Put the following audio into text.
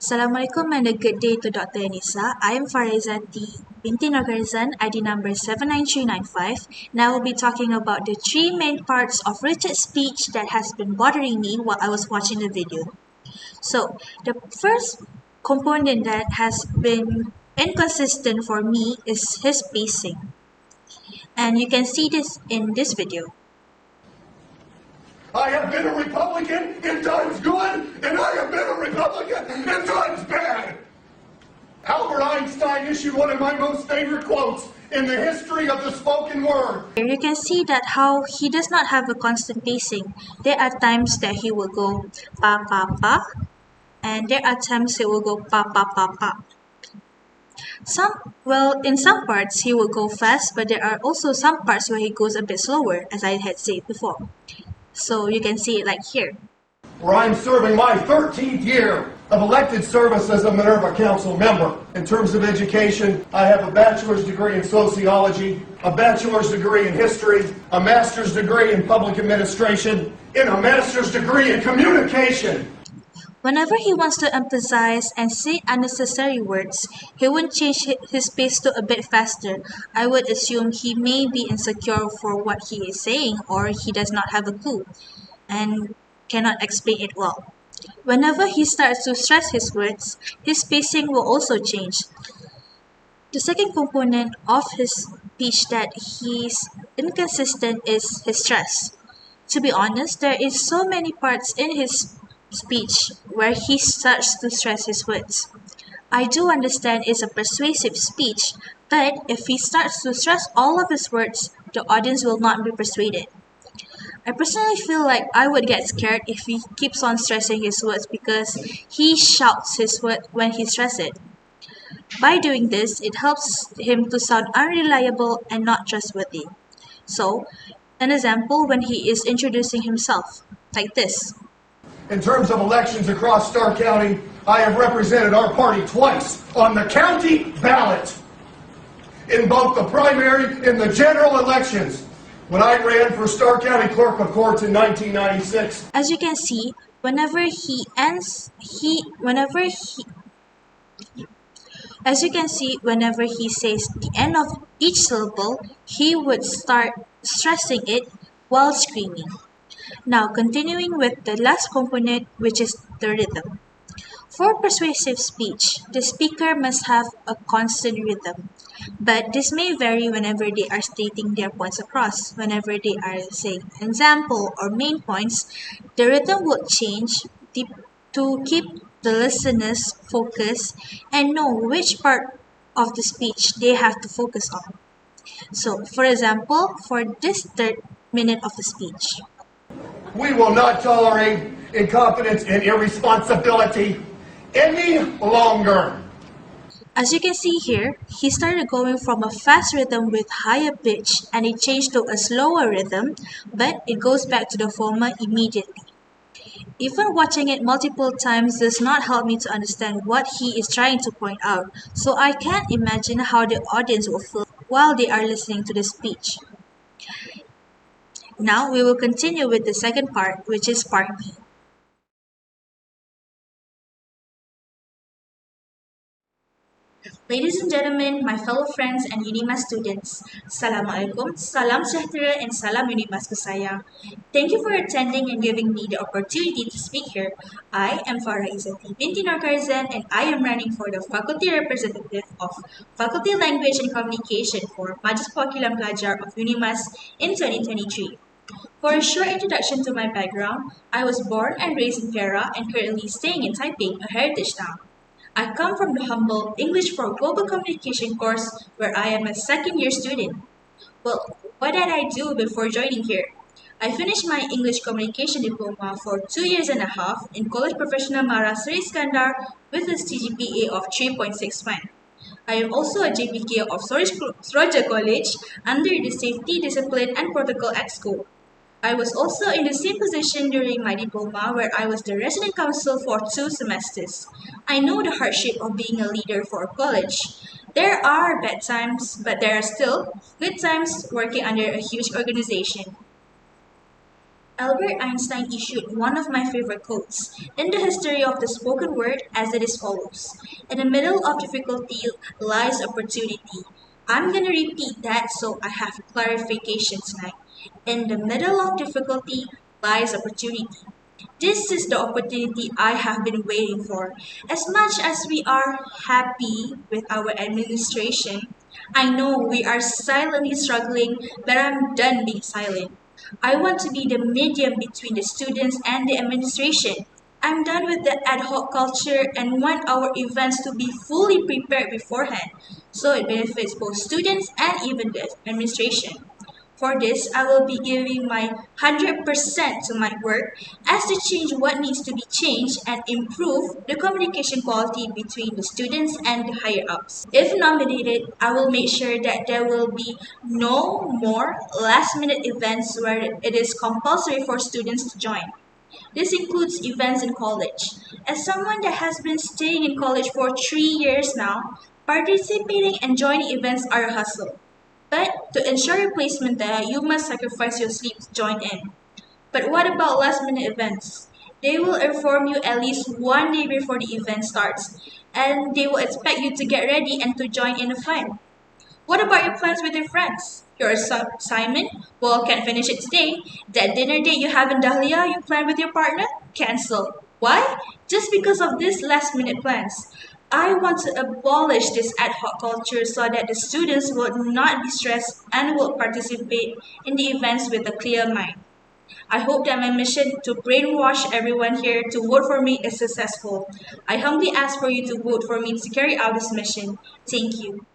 Assalamualaikum and a good day to Dr. Anissa. I am Farah Izzati, binti Noor Kharizan, ID number 79395, and I will be talking about the three main parts of Richard's speech that has been bothering me while I was watching the video. So, the first component that has been inconsistent for me is his pacing, and you can see this in this video. I have been a Republican in times good, and I have been a Republican in times bad. Albert Einstein issued one of my most favorite quotes in the history of the spoken word. Here you can see that how he does not have a constant pacing. There are times that he will go pa pa pa, and there are times he will go pa pa pa pa. In some parts he will go fast, but there are also some parts where he goes a bit slower, as I had said before. So you can see it like here. Where I'm serving my 13th year of elected service as a Minerva Council member. In terms of education, I have a bachelor's degree in sociology, a bachelor's degree in history, a master's degree in public administration, and a master's degree in communication. Whenever he wants to emphasize and say unnecessary words, he would change his pace to a bit faster. I would assume he may be insecure for what he is saying, or he does not have a clue and cannot explain it well. Whenever he starts to stress his words, his pacing will also change. The second component of his speech that he's inconsistent is his stress. To be honest, there is so many parts in his speech where he starts to stress his words. I do understand it's a persuasive speech, but if he starts to stress all of his words, the audience will not be persuaded. I personally feel like I would get scared if he keeps on stressing his words because he shouts his word when he stresses it. By doing this, it helps him to sound unreliable and not trustworthy. So, an example when he is introducing himself, like this. In terms of elections across Starr County, I have represented our party twice on the county ballot. In both the primary and the general elections. When I ran for Starr County Clerk of Courts in 1996. As you can see, whenever he says the end of each syllable, he would start stressing it while screaming. Now, continuing with the last component, which is the rhythm. For persuasive speech, the speaker must have a constant rhythm, but this may vary whenever they are stating their points across. Whenever they are saying example or main points, the rhythm will change to keep the listeners focused and know which part of the speech they have to focus on. So, for example, for this third minute of the speech, we will not tolerate incompetence and irresponsibility any longer. as you can see here, he started going from a fast rhythm with higher pitch and it changed to a slower rhythm, but it goes back to the former immediately. Even watching it multiple times does not help me to understand what he is trying to point out, so I can't imagine how the audience will feel while they are listening to the speech. Now we will continue with the second part, which is part B. Ladies and gentlemen, my fellow friends and Unimas students, Assalamualaikum, Salam Sejahtera and Salam Unimas Kesayang. Thank you for attending and giving me the opportunity to speak here. I am Farah Izzati, binti Noor Kharizan, and I am running for the faculty representative of Faculty Language and Communication for Majlis Perwakilan Pelajar of Unimas in 2023. For a short introduction to my background, I was born and raised in Farah and currently staying in Taipei, a heritage town. I come from the humble English for Global Communication course where I am a second year student. Well, what did I do before joining here? I finished my English Communication Diploma for 2 years and a half in College Professional Mara Sri Iskandar with a CGPA of 3.61. I am also a JPK of Soroja College under the Safety, Discipline and Protocol at school. I was also in the same position during my diploma where I was the resident council for 2 semesters. I know the hardship of being a leader for a college. There are bad times, but there are still good times working under a huge organization. Albert Einstein issued one of my favorite quotes in the history of the spoken word as it is follows: in the middle of difficulty lies opportunity. I'm gonna repeat that so I have clarification tonight. In the middle of difficulty lies opportunity. This is the opportunity I have been waiting for. As much as we are happy with our administration, I know we are silently struggling, but I'm done being silent. I want to be the medium between the students and the administration. I'm done with the ad hoc culture and want our events to be fully prepared beforehand so it benefits both students and even the administration. For this, I will be giving my 100% to my work as to change what needs to be changed and improve the communication quality between the students and the higher ups. If nominated, I will make sure that there will be no more last minute events where it is compulsory for students to join. This includes events in college. As someone that has been staying in college for 3 years now, participating and joining events are a hustle. But to ensure your placement there, you must sacrifice your sleep to join in. But what about last minute events? They will inform you at least one day before the event starts, and they will expect you to get ready and to join in the fun. What about your plans with your friends? Your assignment? Well, can't finish it today. That dinner date you have in Dahlia you plan with your partner? Cancel. Why? Just because of these last minute plans. I want to abolish this ad hoc culture so that the students will not be stressed and will participate in the events with a clear mind. I hope that my mission to brainwash everyone here to vote for me is successful. I humbly ask for you to vote for me to carry out this mission. Thank you.